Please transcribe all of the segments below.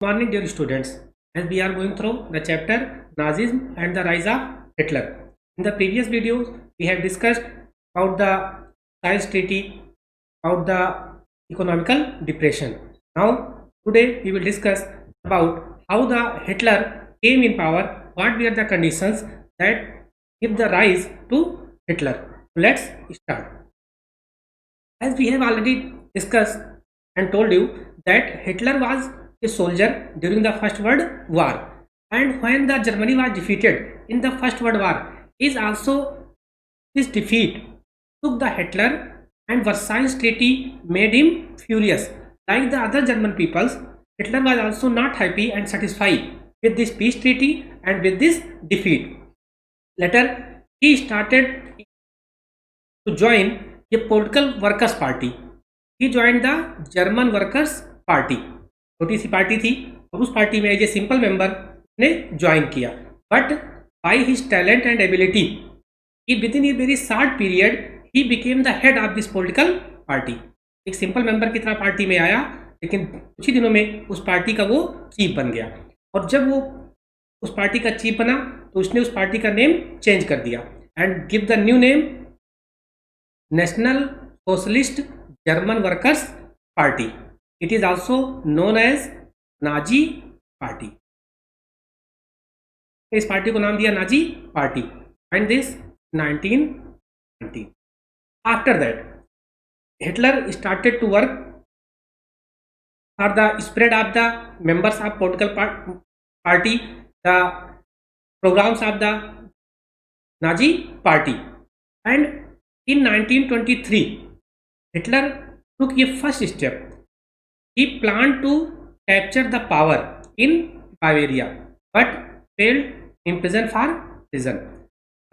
Morning, dear students. As we are going through the chapter Nazism and the rise of Hitler. In the previous videos, we have discussed about the Science Treaty, about the economical depression. Now, today we will discuss about how the Hitler came in power, what were the conditions that give the rise to Hitler. Let's start. As we have already discussed and told you that Hitler was a soldier during the First World War, and when the Germany was defeated in the First World War, is also this defeat took the Hitler, and Versailles Treaty made him furious. Like the other German peoples, Hitler was also not happy and satisfied with this peace treaty and with this defeat. Later, he started to join a political workers party. He joined the German Workers Party. छोटी सी party थी और उस party में as a simple member ने join किया, but by his talent and ability with in a very short period he became the head of this political party. एक simple member की तरह पार्टी में आया, लेकिन कुछ ही दिनों में उस पार्टी का वो चीफ बन गया. और जब वो उस पार्टी का चीफ बना तो उसने उस पार्टी का नेम चेंज कर दिया and give the new name national socialist German workers party. It is also known as Nazi party. इस पार्टी को नाम दिया Nazi party and this 1920. After that, Hitler started to work for the spread of the members of political party, the programs of the Nazi party, and in 1923, Hitler took a first step. He planned to capture the power in Bavaria, but failed in prison for treason.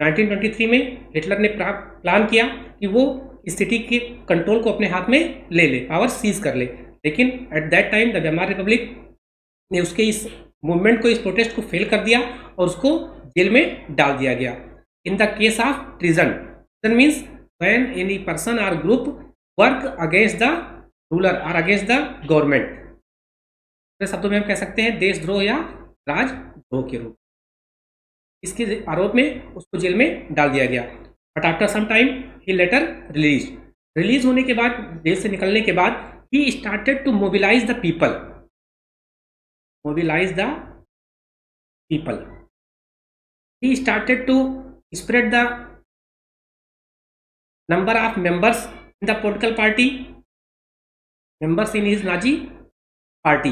1923 में Hitler ने plan किया कि वो स्थिति के control को अपने हाथ में ले ले, पावर सीज कर ले, लेकिन eight that time the Weimar Republic ने उसके इस मूवमेंट को, इस प्रोटेस्ट को फेल कर दिया और उसको जेल में डाल दिया गया. In the case of treason, treason means when any person और group work against the ruler और अगेंस्ट द गवर्नमेंट. दूसरे शब्दों में हम कह सकते हैं देशद्रोह या राजद्रोह के रूप. इसके आरोप में उसको जेल में डाल दिया गया. बट आफ्टर सम टाइम ही लेटर रिलीज होने के बाद, जेल से निकलने के बाद, he started to mobilize the people. He started to spread the number of members in the political party, members in his Nazi party.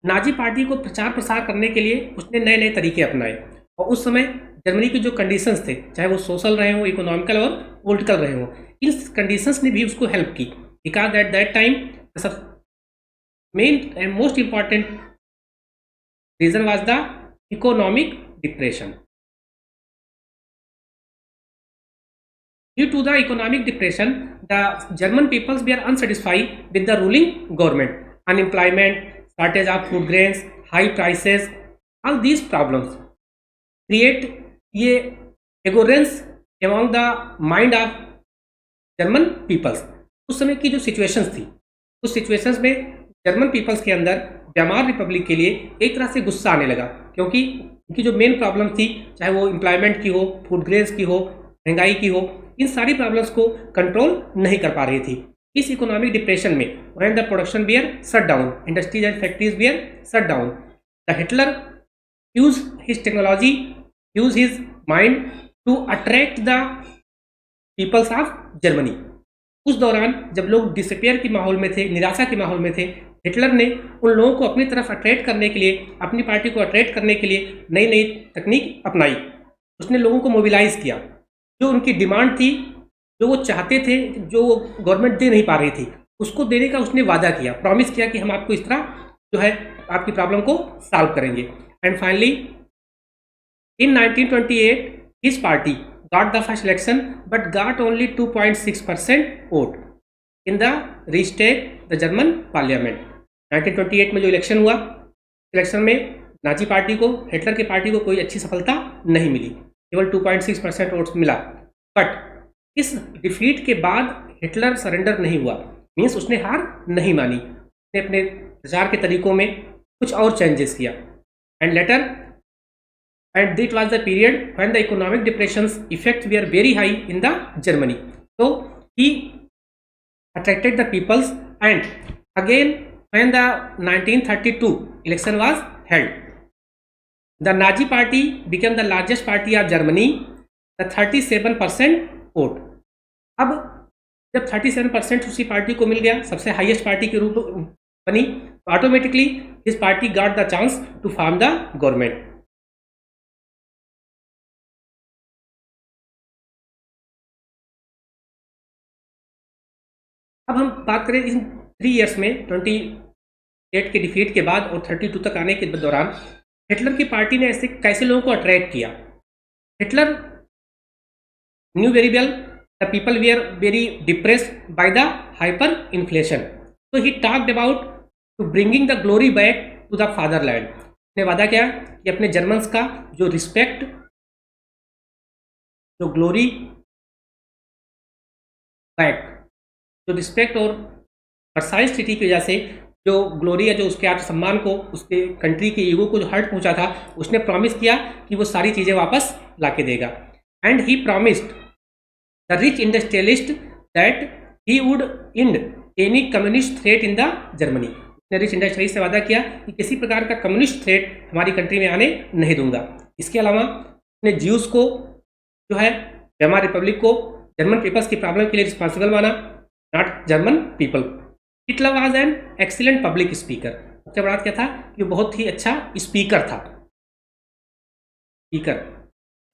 Nazi party को प्रचार प्रसार करने के लिए उसने नए नए तरीके अपनाए. और उस समय जर्मनी की जो कंडीशंस थे, चाहे वो सोशल रहे हो, इकोनॉमिकल और पॉलिटिकल रहे हो, इन कंडीशंस ने भी उसको हेल्प की. Because at that time main and most important reason was the economic depression. Due to the economic depression, the German peoples were unsatisfied with the ruling government. Unemployment, shortage of food grains, high prices, all these problems create a ignorance among the mind of German peoples. उस समय की जो situations थी, उस situations में German peoples के अंदर Weimar Republic के लिए एक तरह से गुस्सा आने लगा, क्योंकि उनकी जो मेन प्रॉब्लम थी, चाहे वो एम्प्लॉयमेंट की हो, फूड ग्रेन्स की हो, महंगाई की हो, इन सारी प्रॉब्लम्स को कंट्रोल नहीं कर पा रही थी. इस इकोनॉमिक डिप्रेशन में when the production were shut down, industries and factories were shut down, the Hitler use his technology, use his mind to attract the peoples of Germany. उस दौरान जब लोग डिसअपियर की माहौल में थे, निराशा के माहौल में थे, हिटलर ने उन लोगों को अपनी तरफ अट्रैक्ट करने के लिए, अपनी पार्टी को अट्रैक्ट करने के लिए नई नई तकनीक अपनाई. उसने लोगों को मोबिलाइज किया. जो उनकी डिमांड थी, जो वो चाहते थे, जो गवर्नमेंट दे नहीं पा रही थी, उसको देने का उसने वादा किया, प्रॉमिस किया कि हम आपको इस तरह जो है आपकी प्रॉब्लम को सॉल्व करेंगे. And finally in 1928 his party got the first election but got only 2.6% vote in the restate the German parliament. 1928 में जो इलेक्शन हुआ, इलेक्शन में नाजी पार्टी को, हिटलर की पार्टी को कोई अच्छी सफलता नहीं मिली, केवल 2.6% वोट्स मिला. बट इस डिफीट के बाद हिटलर सरेंडर नहीं हुआ, मीन्स उसने हार नहीं मानी. उसने अपने प्रचार के तरीकों में, कुछ और चेंजेस किया। And later and it was the period when the economic depression's effects were very high in the Germany. So he attracted the peoples, and again when the 1932 election was held, the Nazi party became the largest party of Germany, the 37% vote. अब जब 37% उसी party को मिल गया, सबसे highest party के रूप बनी, तो automatically this party got the chance to form the government. अब हम बात करें इन 3 ईयर्स में, 28 के डिफीट के बाद और 32 तक आने के दौरान हिटलर की पार्टी ने ऐसे कैसे लोगों को अट्रैक्ट किया। Hitler knew very well the people were very depressed by the hyper inflation, तो he talked about to bringing the glory back to the fatherland. ने वादा किया कि अपने जर्मन्स का जो रिस्पेक्ट, जो ग्लोरी बैक, जो रिस्पेक्ट और वर्साइल्स ट्रीटी की वजह से जो ग्लोरी है, जो उसके आत्मसम्मान को, उसके कंट्री के ईगो को जो हर्ट पहुंचा था, उसने प्रॉमिस किया कि वो सारी चीज़ें वापस ला के देगा। And he promised the rich industrialist that he would and any communist threat in the Germany. उसने रिच इंडस्ट्रियलिस्ट से वादा किया कि किसी प्रकार का कम्युनिस्ट थ्रेट हमारी कंट्री में आने नहीं दूंगा। इसके अलावा उसने ज्यूस को जो है, वेमार रिपब्लिक को, जर्मन पीपल्स की प्रॉब्लम के लिए रिस्पॉन्सिबल माना, not German people. Hitler was an excellent public speaker. सबसे बड़ा क्या था कि वो बहुत ही अच्छा स्पीकर था। Speaker,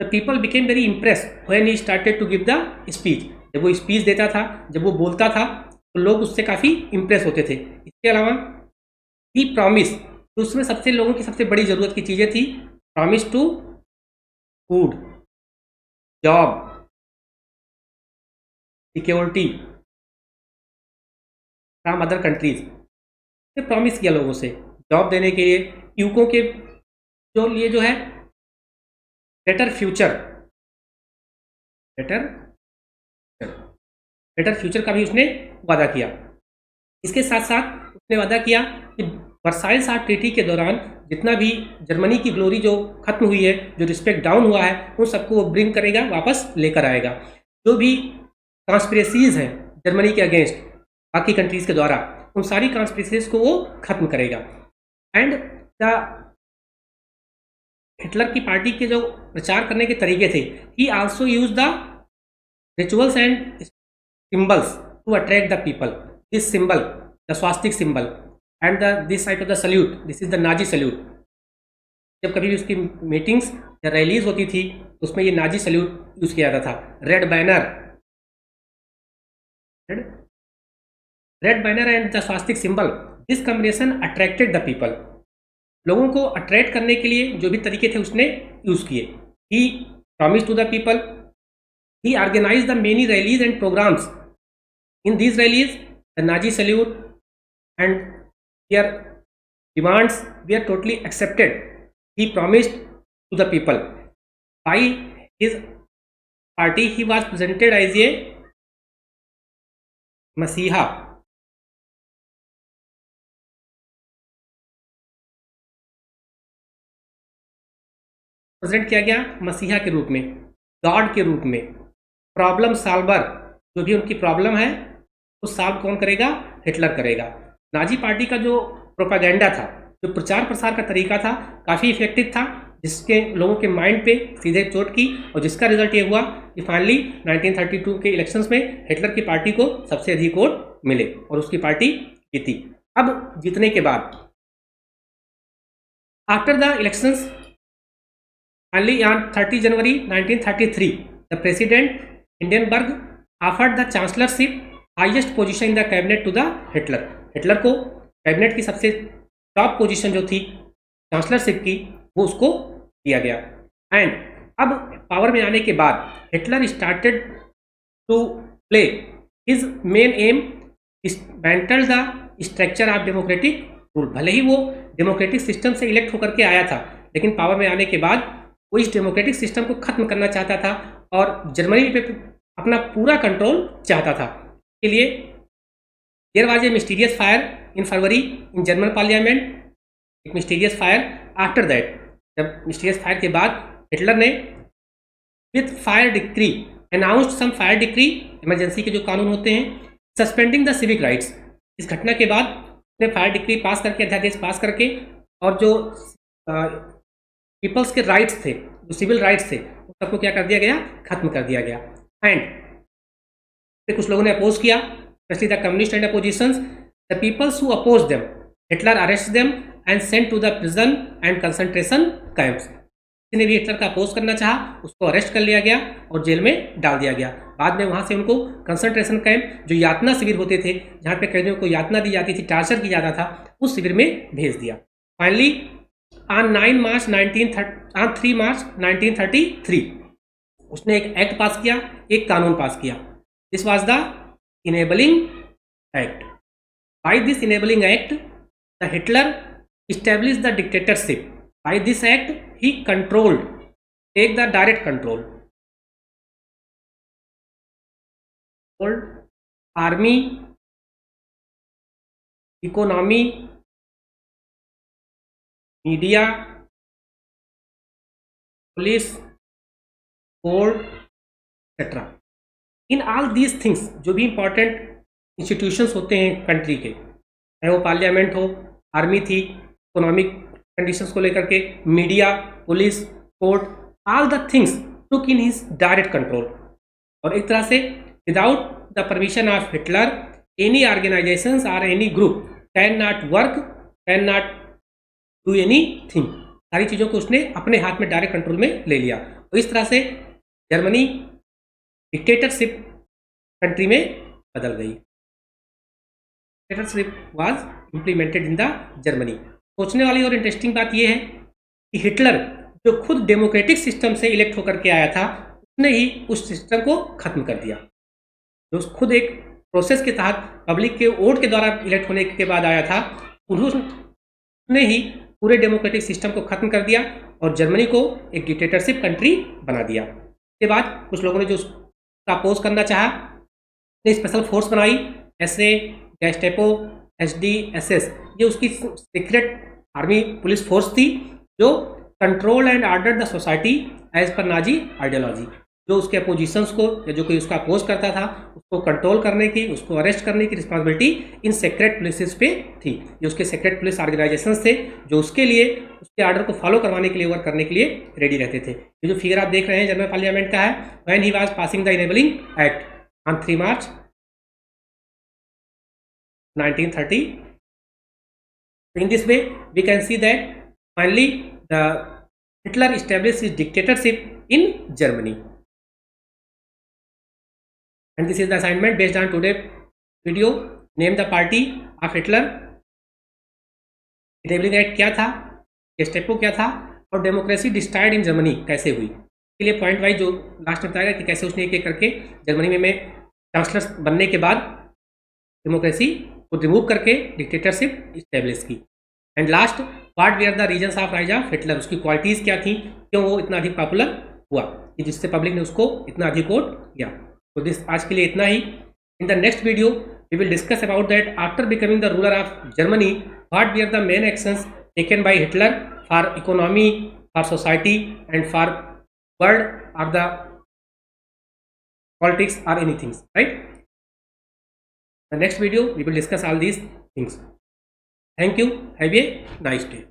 the people became very impress when he started to give the speech. जब वो स्पीच देता था, जब वो बोलता था, तो लोग उससे काफ़ी इम्प्रेस होते थे। इसके अलावा ही प्रॉमिस, तो उसमें सबसे लोगों की सबसे बड़ी ज़रूरत की चीज़ें थी, promise to food, job, security from other countries. ने प्रॉमिस किया लोगों से जॉब देने के लिए, युवकों के जो लिए जो है बेटर फ्यूचर, बेटर फ्यूचर का भी उसने वादा किया। इसके साथ साथ उसने वादा किया कि वर्साइल्स ट्रीटी के दौरान जितना भी जर्मनी की ग्लोरी जो खत्म हुई है, जो रिस्पेक्ट डाउन हुआ है, उन सबको वो ब्रिंग करेगा, वापस लेकर आएगा। जो भी कॉन्स्पिरेसीज हैं जर्मनी के अगेंस्ट बाकी कंट्रीज के द्वारा, उन सारी कॉन्स्पिरेसीज को वो खत्म करेगा। एंड द हिटलर की पार्टी के जो प्रचार करने के तरीके थे, he also use the rituals and symbols to attract the people. This symbol, the swastika symbol, and this side of the salute, this is the Nazi salute. जब कभी भी उसकी मीटिंग्स या रैलीज होती थी, उसमें ये नाजी सल्यूट यूज किया जाता था। Red banner and the swastika symbol, this combination attracted the people. लोगों को अट्रैक्ट करने के लिए जो भी तरीके थे उसने यूज किए। He promise to the people, he organise the many rallies and programmes. In these rallies the Nazi salute and their demands वे are totally accepted. He promised to the people. By his party he was presented as a मसीहा। Present किया गया मसीहा के रूप में, God के रूप में, प्रॉब्लम सॉल्वर। जो भी उनकी प्रॉब्लम है वो सॉल्व कौन करेगा? हिटलर करेगा। नाजी पार्टी का जो प्रोपागेंडा था, जो प्रचार प्रसार का तरीका था, काफ़ी इफेक्टिव था, जिसके लोगों के माइंड पे सीधे चोट की, और जिसका रिजल्ट ये हुआ कि फाइनली 1932 के इलेक्शंस में हिटलर की पार्टी को सबसे अधिक वोट मिले और उसकी पार्टी जीती। अब जीतने के बाद after the elections, finally on 30 January 1933, the President Hindenburg offered the chancellorship, highest position in the cabinet, to the Hitler. Hitler को कैबिनेट की सबसे टॉप पोजीशन जो थी चांसलरशिप की, वो उसको दिया गया। एंड अब पावर में आने के बाद Hitler started to play his main aim, dismantle the structure of democratic rule. भले ही वो डेमोक्रेटिक सिस्टम से इलेक्ट होकर के आया था, लेकिन पावर में आने के बाद वो इस डेमोक्रेटिक सिस्टम को खत्म करना चाहता था और जर्मनी पे अपना पूरा कंट्रोल चाहता था। इसके लिए there was a mysterious fire in February in German parliament एक मिस्टीरियस फायर आफ्टर दैट, जब मिस्टीरियस फायर के बाद हिटलर ने with fire decree announced some fire decree, emergency के जो कानून होते हैं, सस्पेंडिंग द सिविक राइट्स। इस घटना के बाद उसने फायर डिक्री पास करके, अध्यादेश पास करके, और जो पीपल्स के राइट्स थे, जो सिविल राइट्स थे, उन सबको क्या कर दिया गया, खत्म कर दिया गया। एंड कुछ लोगों ने अपोज किया, specially the communist and oppositions, the peoples who oppose them, Hitler arrest them and sent to the prison and concentration camps. जिसने भी हिटलर का अपोज करना चाहा उसको अरेस्ट कर लिया गया और जेल में डाल दिया गया। बाद में वहां से उनको कंसंट्रेशन कैंप, जो यातना शिविर होते थे, जहां पे कैदियों को यातना दी जाती थी, टार्चर किया जाता था, उस शिविर में भेज दिया। फाइनली ऑन 3 मार्च 1933 उसने एक एक्ट पास किया, एक कानून पास किया। This was the enabling act. By this enabling act the Hitler established the dictatorship. By this act he controlled, take the direct control, army, economy, media, police, court, etc. In all these things, जो भी important institutions होते हैं country के, चाहे वो parliament हो, army थी, economic conditions को लेकर के, media, police, court, all the things took in his direct control. और एक तरह से without the permission of Hitler any organisations और any group can not work, can not do anything. सारी चीज़ों को उसने अपने हाथ में डायरेक्ट कंट्रोल में ले लिया। तो इस तरह से जर्मनी डिक्टेटरशिप कंट्री में बदल गई। Dictatorship was implemented in the Germany. सोचने वाली और इंटरेस्टिंग बात यह है कि हिटलर जो खुद डेमोक्रेटिक सिस्टम से इलेक्ट होकर के आया था, उसने ही उस सिस्टम को खत्म कर दिया। जो खुद एक प्रोसेस के तहत पब्लिक के वोट के द्वारा इलेक्ट होने के बाद आया था, उन्होंने ही पूरे डेमोक्रेटिक सिस्टम को खत्म कर दिया और जर्मनी को एक डिक्टेटरशिप कंट्री बना दिया। इसके बाद कुछ लोगों ने जो उसका अपोज करना चाहा, ने स्पेशल फोर्स बनाई, एसए, गैस्टेपो, एसडी, एसएस, ये उसकी सीक्रेट आर्मी पुलिस फोर्स थी जो control and order the society as per Nazi ideology. जो उसके अपोजिशंस को या जो कोई उसका अपोज करता था उसको कंट्रोल करने की, उसको अरेस्ट करने की रिस्पॉन्सिबिलिटी इन सेक्रेट पुलिस पे थी। ये उसके सेक्रेट पुलिस ऑर्गेनाइजेशंस थे जो उसके लिए, उसके ऑर्डर को फॉलो करवाने के लिए, वर्क करने के लिए रेडी रहते थे। ये जो फिगर आप देख रहे हैं जर्मन पार्लियामेंट का है, when he was passing the enabling act on 3 March 1930। In this way, we can see that finally the Hitler established his dictatorship in Germany. And this is the assignment based on today's video. Name the party of Hitler. Enabling Act क्या था, Gestapo क्या था, और democracy destroyed in Germany कैसे हुई। इसके लिए point wise जो लास्ट में बताएगा कि कैसे उसने एक एक करके जर्मनी में चांसलर बनने के बाद डेमोक्रेसी को रिमूव करके डिक्टेटरशिप इस्टेब्लिश की। And last, what were the reasons of rise of Hitler, उसकी क्वालिटीज़ क्या थी, क्यों वो इतना अधिक पॉपुलर हुआ कि जिससे पब्लिक ने उसको इतना अधिक वोट दिया। तो दिस आज के लिए इतना ही। In the next video we will discuss about that after becoming the ruler of Germany, what were the main actions taken by Hitler for economy, for society and for world और the politics और anything, right. The next video we will discuss all these things. Thank you. Have a nice day.